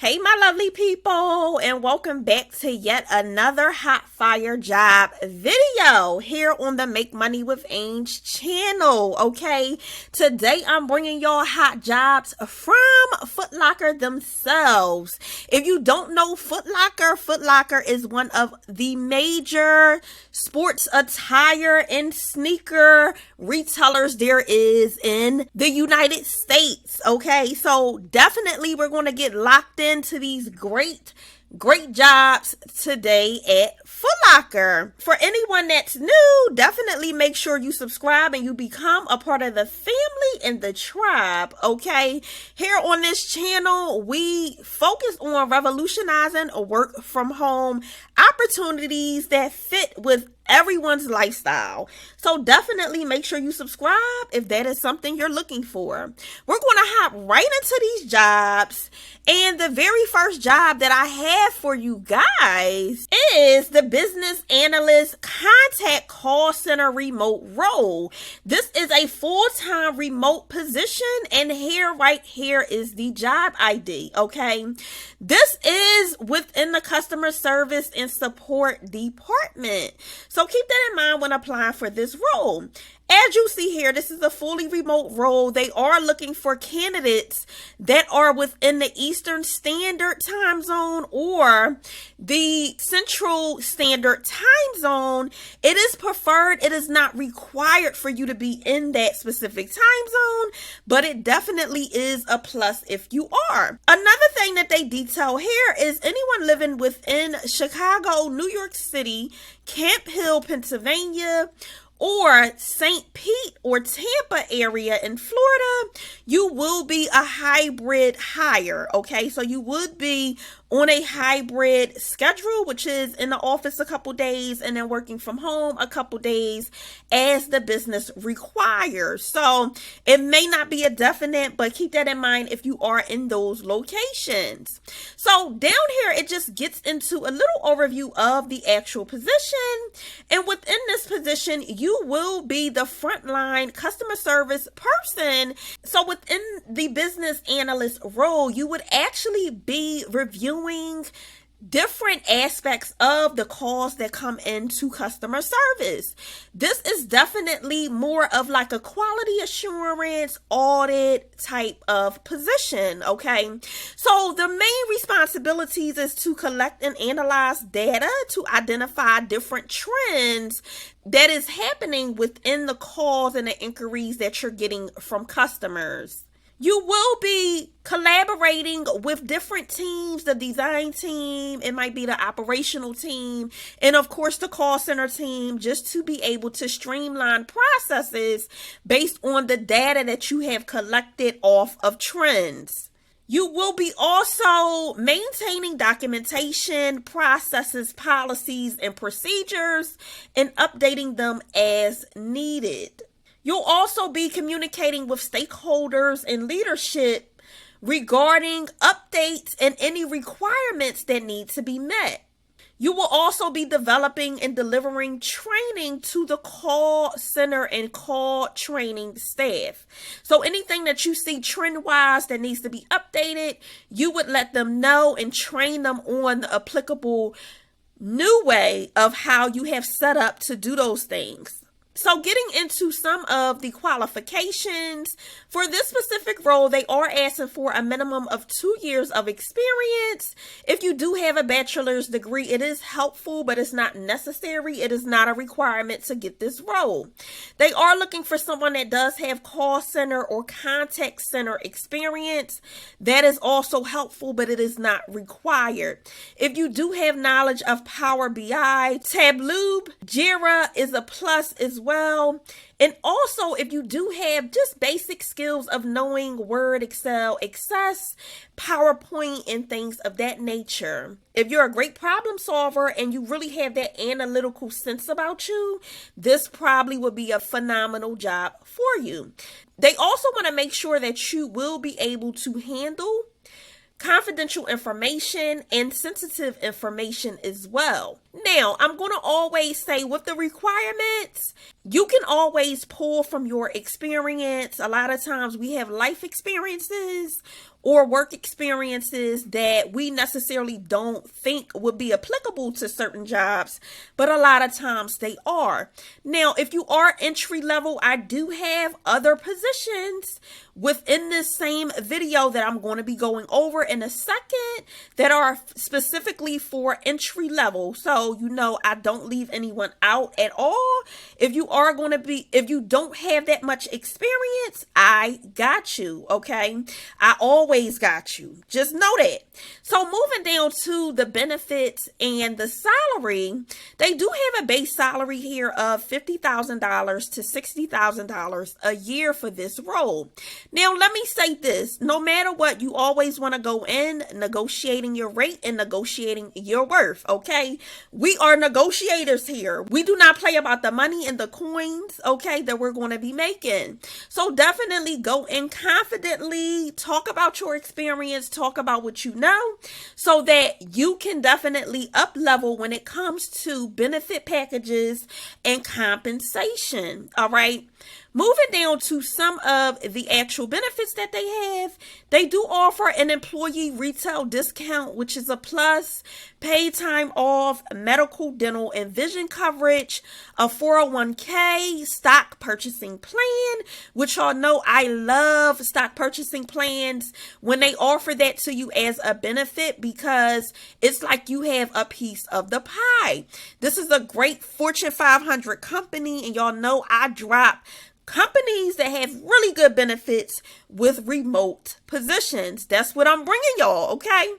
Hey, my lovely people, and welcome back to yet another hot fire job video here on the Make Money with Ange channel. Okay, today I'm bringing y'all hot jobs from FootLocker themselves. If you don't know FootLocker is one of the major sports attire and sneaker retailers there is in the United States. Okay, so definitely we're going to get locked into these great jobs today at FootLocker. For anyone that's new, definitely make sure you subscribe and you become a part of the family and the tribe, okay? Here on this channel, we focus on revolutionizing work from home opportunities that fit with everyone's lifestyle. So definitely make sure you subscribe if that is something you're looking for. We're going to hop right into these jobs. And the very first job that I have for you guys is the business analyst contact call center remote role. This is a full-time remote position, and right here is the job ID, okay? This is within the customer service and support department. So keep that in mind when applying for this role. As you see here, this is a fully remote role. They are looking for candidates that are within the Eastern Standard Time Zone or the Central Standard Time Zone. It is preferred. It is not required for you to be in that specific time zone, but it definitely is a plus if you are. Another thing that they detail here is anyone living within Chicago, New York City, Camp Hill, Pennsylvania, or St. Pete or Tampa area in Florida, you will be a hybrid hire, okay? So you would be on a hybrid schedule, which is in the office a couple days and then working from home a couple days as the business requires. So it may not be a definite, but keep that in mind if you are in those locations. So down here, it just gets into a little overview of the actual position. And within this position, you will be the frontline customer service person. So within the business analyst role, you would actually be reviewing different aspects of the calls that come into customer service. This is definitely more of like a quality assurance audit type of position, okay? So the main responsibilities is to collect and analyze data to identify different trends that is happening within the calls and the inquiries that you're getting from customers. You will be collaborating with different teams, the design team, it might be the operational team, and of course the call center team, just to be able to streamline processes based on the data that you have collected off of trends. You will be also maintaining documentation, processes, policies, and procedures, and updating them as needed. You'll also be communicating with stakeholders and leadership regarding updates and any requirements that need to be met. You will also be developing and delivering training to the call center and call training staff. So anything that you see trend-wise that needs to be updated, you would let them know and train them on the applicable new way of how you have set up to do those things. So getting into some of the qualifications for this specific role, they are asking for a minimum of 2 years of experience. If you do have a bachelor's degree, it is helpful, but it's not necessary. It is not a requirement to get this role. They are looking for someone that does have call center or contact center experience. That is also helpful, but it is not required. If you do have knowledge of Power BI, Tableau, Jira is a plus as well. And also, if you do have just basic skills of knowing Word, Excel, Access, PowerPoint, and things of that nature. If you're a great problem solver and you really have that analytical sense about you, this probably would be a phenomenal job for you. They also want to make sure that you will be able to handle confidential information and sensitive information as well. Now, I'm going to always say with the requirements, you can always pull from your experience. A lot of times we have life experiences or work experiences that we necessarily don't think would be applicable to certain jobs, but a lot of times they are. Now, if you are entry level, I do have other positions within this same video that I'm going to be going over in a second that are specifically for entry level. So, I don't leave anyone out at all. If you don't have that much experience, I got you, okay? I always got you. Just know that. So moving down to the benefits and the salary, they do have a base salary here of $50,000 to $60,000 a year for this role. Now, let me say this. No matter what, you always want to go in negotiating your rate and negotiating your worth, okay? We are negotiators here. We do not play about the money and the coins, okay, that we're going to be making. So definitely go in confidently, talk about your experience, talk about what you know, so that you can definitely up level when it comes to benefit packages and compensation, all right? Moving down to some of the actual benefits that they have, they do offer an employee retail discount, which is a plus, paid time off, medical, dental, and vision coverage, a 401k, stock purchasing plan, which y'all know I love stock purchasing plans when they offer that to you as a benefit, because it's like you have a piece of the pie. This is a great Fortune 500 company, and y'all know I drop companies that have really good benefits with remote positions. That's what I'm bringing y'all, okay?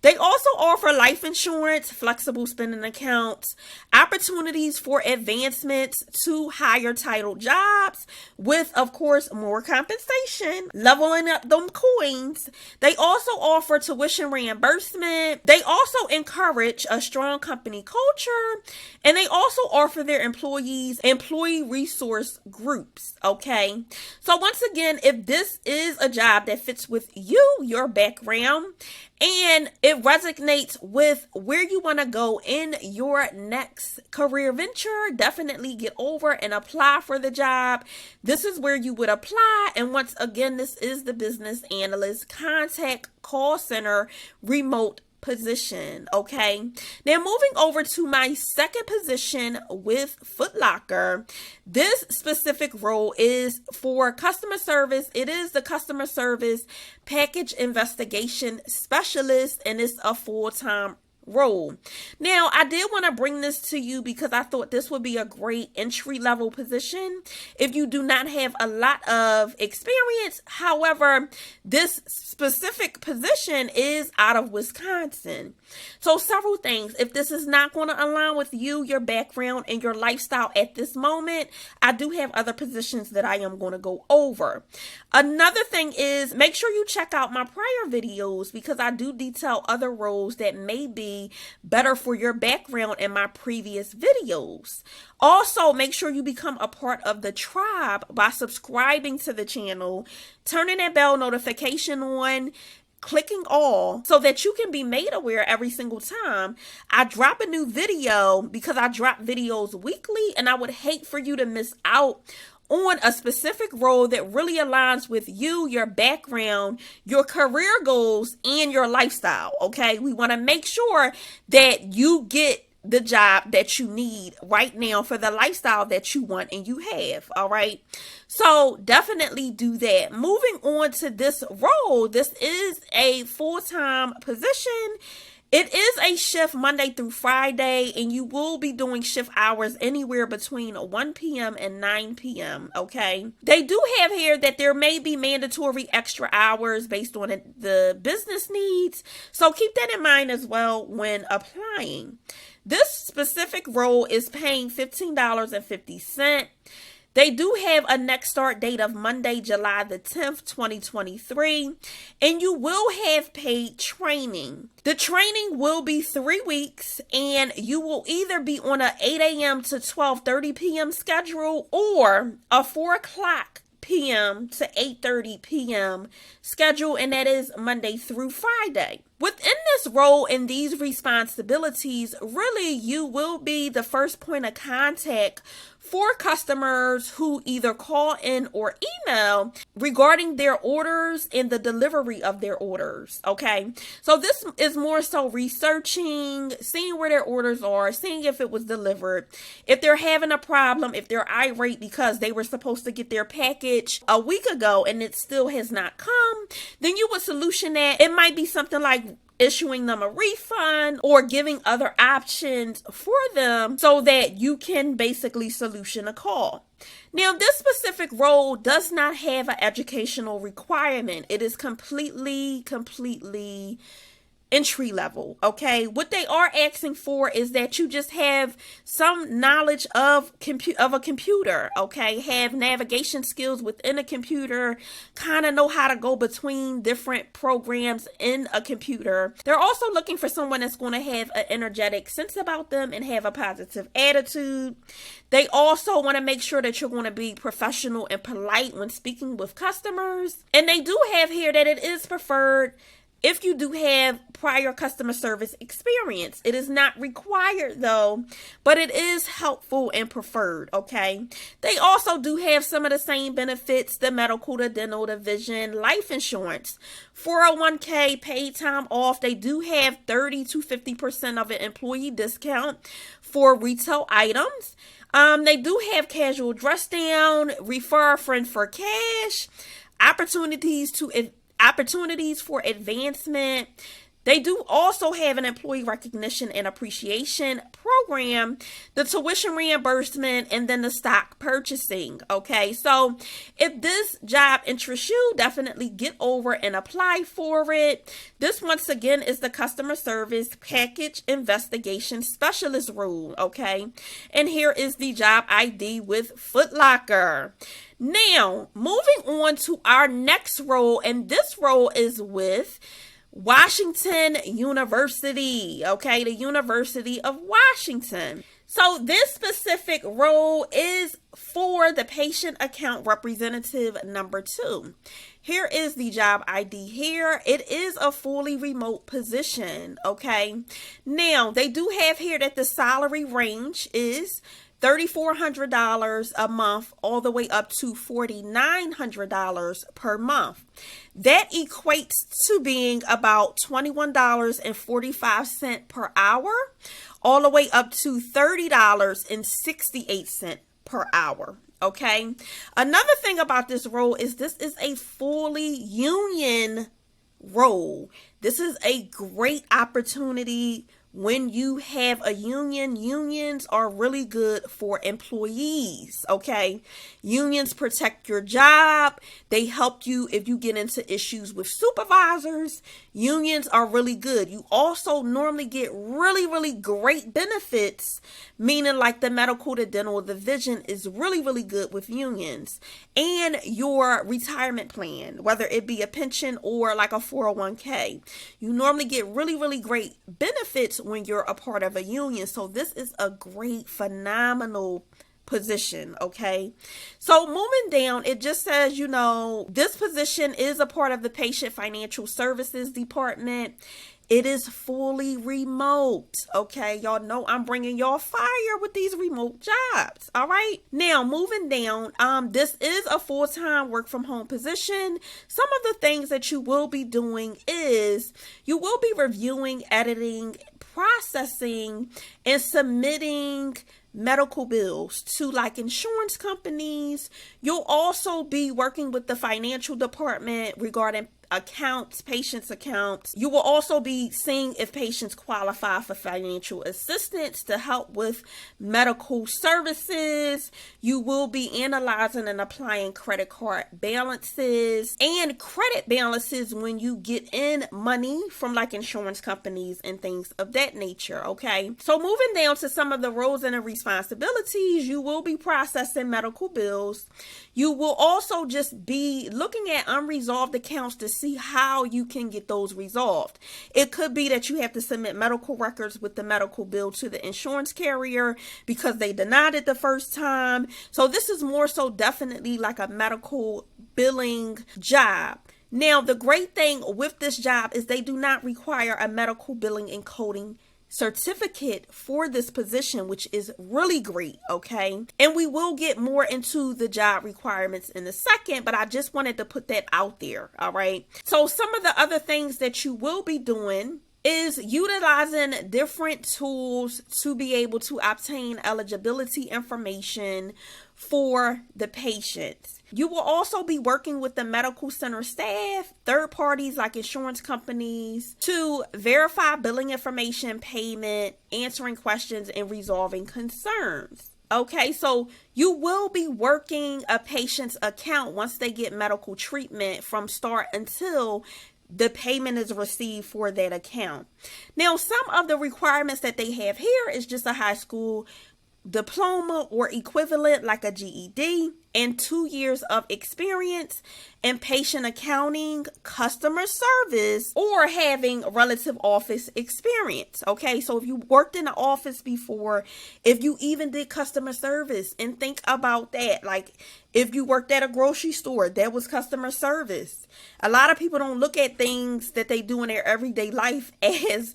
They also offer life insurance, flexible spending accounts, opportunities for advancements to higher title jobs with, of course, more compensation, leveling up them coins. They also offer tuition reimbursement. They also encourage a strong company culture, and they also offer their employees employee resource groups, okay? So once again, if this is a job that fits with you, your background, and it resonates with where you want to go in your next career venture, definitely get over and apply for the job. This is where you would apply. And once again, this is the business analyst contact call center remote position, okay? Now moving over to my second position with FootLocker. This specific role is for customer service. It is the customer service package investigation specialist, and it's a full-time role. Now, I did want to bring this to you because I thought this would be a great entry-level position if you do not have a lot of experience. However, this specific position is out of Wisconsin. So several things. If this is not going to align with you, your background, and your lifestyle at this moment, I do have other positions that I am going to go over. Another thing is, make sure you check out my prior videos because I do detail other roles that may be better for your background in my previous videos. Also, make sure you become a part of the tribe by subscribing to the channel, turning that bell notification on, clicking all, so that you can be made aware every single time I drop a new video, because I drop videos weekly, and I would hate for you to miss out on a specific role that really aligns with you, your background, your career goals, and your lifestyle, okay? We want to make sure that you get the job that you need right now for the lifestyle that you want and you have, all right? So definitely do that. Moving on to this role, this is a full-time position. It is a shift Monday through Friday, and you will be doing shift hours anywhere between 1 p.m. and 9 p.m., okay? They do have here that there may be mandatory extra hours based on the business needs, so keep that in mind as well when applying. This specific role is paying $15.50. They do have a next start date of Monday, July the 10th, 2023, and you will have paid training. The training will be 3 weeks, and you will either be on a 8 a.m. to 12:30 p.m. schedule or a 4 o'clock p.m. to 8:30 p.m. schedule, and that is Monday through Friday. Within this role and these responsibilities, really, you will be the first point of contact for customers who either call in or email regarding their orders and the delivery of their orders. Okay, so this is more so researching, seeing where their orders are, seeing if it was delivered, if they're having a problem, if they're irate because they were supposed to get their package a week ago and it still has not come, then you would solution that. It might be something like issuing them a refund or giving other options for them so that you can basically solution a call. Now, this specific role does not have an educational requirement. It is completely entry level. Okay, what they are asking for is that you just have some knowledge of a computer. Okay, have navigation skills within a computer, kind of know how to go between different programs in a computer. They're also looking for someone that's going to have an energetic sense about them and have a positive attitude. They also want to make sure that you're going to be professional and polite when speaking with customers. And they do have here that it is preferred if you do have prior customer service experience. It is not required though, but it is helpful and preferred, okay? They also do have some of the same benefits: the medical, the dental, the vision, life insurance, 401k, paid time off. They do have 30 to 50% of an employee discount for retail items. They do have casual dress down, refer a friend for cash, opportunities for advancement. They do also have an employee recognition and appreciation program, the tuition reimbursement, and then the stock purchasing. Okay, so if this job interests you, definitely get over and apply for it. This, once again, is the customer service package investigation specialist role. Okay, and here is the job ID with FootLocker. Now, moving on to our next role, and this role is with Washington University, okay, the University of Washington. So this specific role is for the patient account representative number 2. Here is the job ID here. It is a fully remote position, okay. Now, they do have here that the salary range is $3,400 a month all the way up to $4,900 per month. That equates to being about $21.45 per hour, all the way up to $30.68 per hour. Okay. Another thing about this role is this is a fully union role. This is a great opportunity. When you have a union, unions are really good for employees, okay? Unions protect your job. They help you if you get into issues with supervisors. Unions are really good. You also normally get really great benefits, meaning like the medical, the dental, the vision is really good with unions. And your retirement plan, whether it be a pension or like a 401k. You normally get really great benefits when you're a part of a union. So this is a great, phenomenal position, okay? So moving down, it just says, this position is a part of the Patient Financial Services Department. It is fully remote, okay? Y'all know I'm bringing y'all fire with these remote jobs, all right? Now, moving down, this is a full-time work-from-home position. Some of the things that you will be doing is you will be reviewing, editing, processing, and submitting medical bills to like insurance companies. You'll also be working with the financial department regarding accounts, patients' accounts. You will also be seeing if patients qualify for financial assistance to help with medical services. You will be analyzing and applying credit card balances and credit balances when you get in money from like insurance companies and things of that nature, okay? So moving down to some of the roles and the responsibilities, you will be processing medical bills. You will also just be looking at unresolved accounts to see how you can get those resolved. It could be that you have to submit medical records with the medical bill to the insurance carrier because they denied it the first time. So this is more so definitely like a medical billing job. Now, the great thing with this job is they do not require a medical billing and coding certificate for this position, which is really great, okay? And we will get more into the job requirements in a second, but I just wanted to put that out there, all right? So some of the other things that you will be doing is utilizing different tools to be able to obtain eligibility information for the patients. You will also be working with the medical center staff, third parties like insurance companies, to verify billing information, payment, answering questions, and resolving concerns. Okay, so you will be working a patient's account once they get medical treatment from start until the payment is received for that account. Now, some of the requirements that they have here is just a high school diploma or equivalent like a GED and 2 years of experience in patient accounting, customer service, or having relative office experience. Okay, so if you worked in the office before, if you even did customer service, and think about that, like if you worked at a grocery store, that was customer service. A lot of people don't look at things that they do in their everyday life as,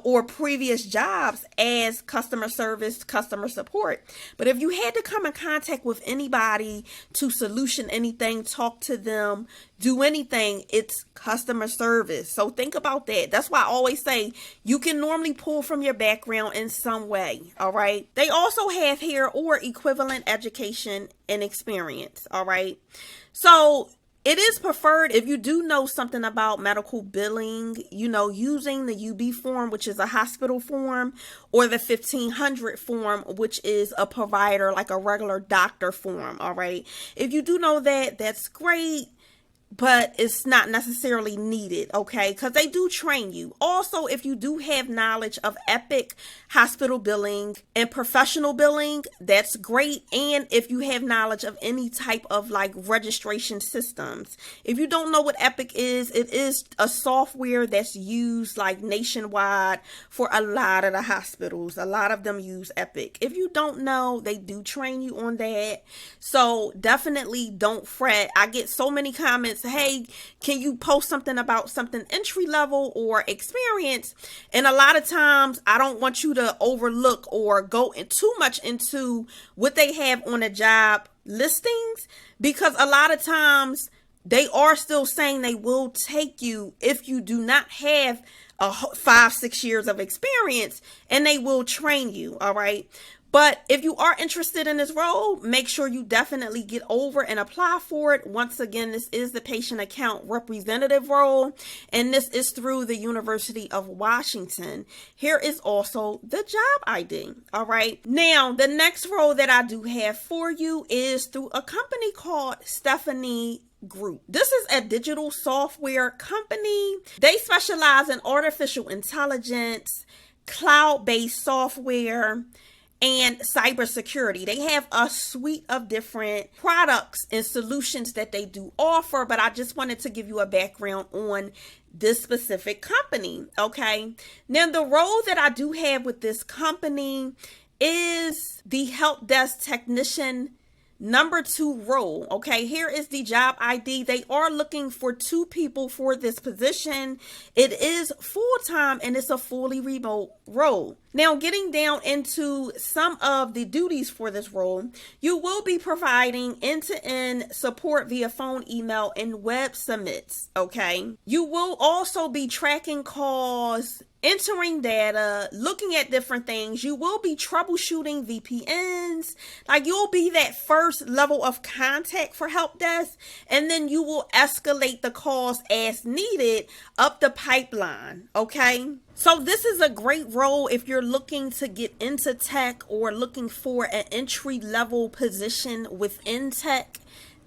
or previous jobs as customer service, customer support. But if you had to come in contact with anybody to solution anything, talk to them, do anything, it's customer service. So think about that. That's why I always say you can normally pull from your background in some way. All right. They also have here or equivalent education and experience. All right. So it is preferred if you do know something about medical billing, using the UB form, which is a hospital form, or the 1500 form, which is a provider, like a regular doctor form. All right. If you do know that, that's great, but it's not necessarily needed, okay? Because they do train you. Also, if you do have knowledge of Epic, hospital billing, and professional billing, that's great. And if you have knowledge of any type of like registration systems. If you don't know what Epic is, it is a software that's used like nationwide for a lot of the hospitals. A lot of them use Epic. If you don't know, they do train you on that. So definitely don't fret. I get so many comments, hey, can you post something about something entry level or experience? And a lot of times I don't want you to overlook or go in too much into what they have on the job listings, because a lot of times they are still saying they will take you if you do not have 5-6 years of experience, and they will train you. All right. But if you are interested in this role, make sure you definitely get over and apply for it. Once again, this is the patient account representative role, and this is through the University of Washington. Here is also the job ID. All right. Now, the next role that I do have for you is through a company called Stefanini Group. This is a digital software company. They specialize in artificial intelligence, cloud-based software, and cybersecurity. They have a suite of different products and solutions that they do offer, but I just wanted to give you a background on this specific company. Okay. Now, the role that I do have with this company is the Helpdesk technician number 2 role. Okay, here is the job ID. They are looking for 2 people for this position. It is full-time and it's a fully remote role. Now, getting down into some of the duties for this role, you will be providing end-to-end support via phone, email, and web submits. Okay, you will also be tracking calls, entering data, looking at different things. You will be troubleshooting VPNs. Like, you'll be that first level of contact for Helpdesk, and then you will escalate the calls as needed up the pipeline. Okay. So this is a great role if you're looking to get into tech or looking for an entry level position within tech.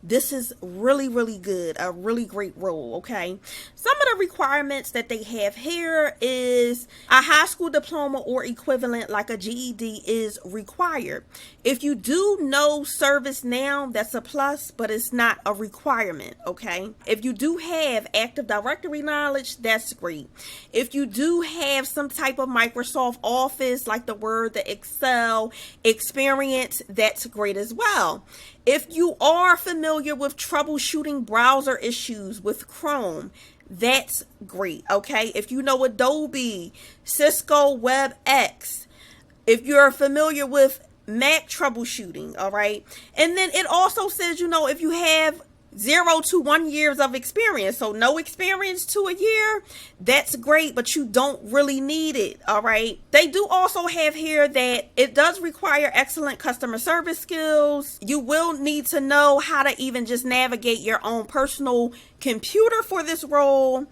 This is really, really good. A really great role, okay? Some of the requirements that they have here is a high school diploma or equivalent like a GED is required. If you do know ServiceNow, that's a plus, but it's not a requirement, okay? If you do have Active Directory knowledge, that's great. If you do have some type of Microsoft Office, like the Word, the Excel experience, that's great as well. If you are familiar with troubleshooting browser issues with Chrome, that's great. Okay, if you know Adobe, Cisco WebEx, if you're familiar with Mac troubleshooting, all right. And then it also says, if you have 0 to 1 years of experience, so no experience to a year, that's great, but you don't really need it, all right. They do also have here that it does require excellent customer service skills. You will need to know how to even just navigate your own personal computer for this role.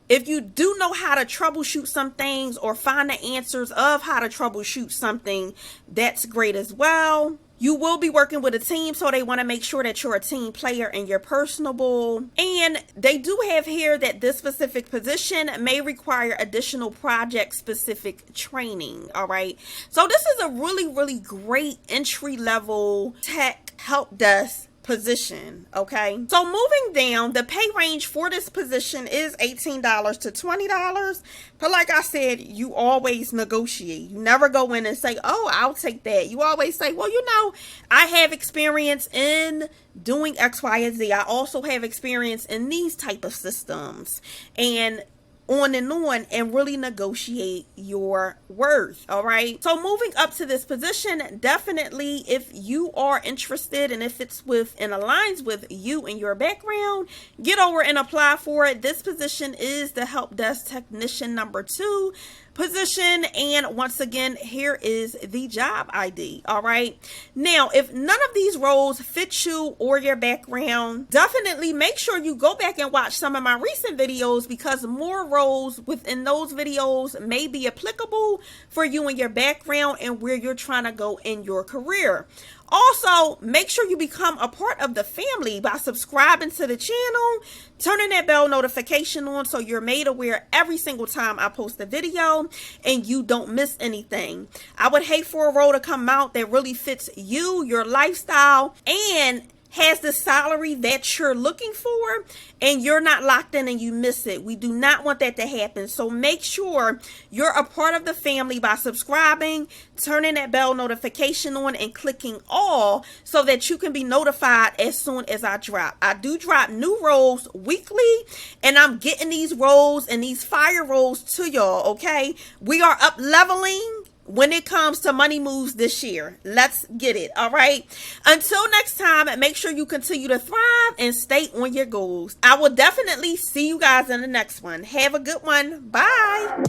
If you do know how to troubleshoot some things or find the answers of how to troubleshoot something, that's great as well. You will be working with a team, so they want to make sure that you're a team player and you're personable. And they do have here that this specific position may require additional project-specific training, all right? So this is a really, really great entry-level tech help desk position. Okay, so moving down, the pay range for this position is $18 to $20, but like I said, you always negotiate. You never go in and say, oh, I'll take that. You always say, well, I have experience in doing X, Y, and Z. I also have experience in these type of systems, and on, and really negotiate your worth. All right, so moving up to this position, definitely if you are interested and if it's with and aligns with you and your background, get over and apply for it. This position is the help desk technician number 2 position, and once again, here is the job ID. All right, now if none of these roles fit you or your background, definitely make sure you go back and watch some of my recent videos, because more roles within those videos may be applicable for you and your background and where you're trying to go in your career. Also, make sure you become a part of the family by subscribing to the channel, turning that bell notification on so you're made aware every single time I post a video and you don't miss anything. I would hate for a role to come out that really fits you, your lifestyle, and has the salary that you're looking for, and you're not locked in and you miss it. We do not want that to happen. So make sure you're a part of the family by subscribing, turning that bell notification on, and clicking all so that you can be notified as soon as I drop. I do drop new roles weekly, and I'm getting these roles and these fire roles to y'all, okay? We are up leveling when it comes to money moves this year. Let's get it. All right, until next time, make sure you continue to thrive and stay on your goals. I will definitely see you guys in the next one. Have a good one. Bye.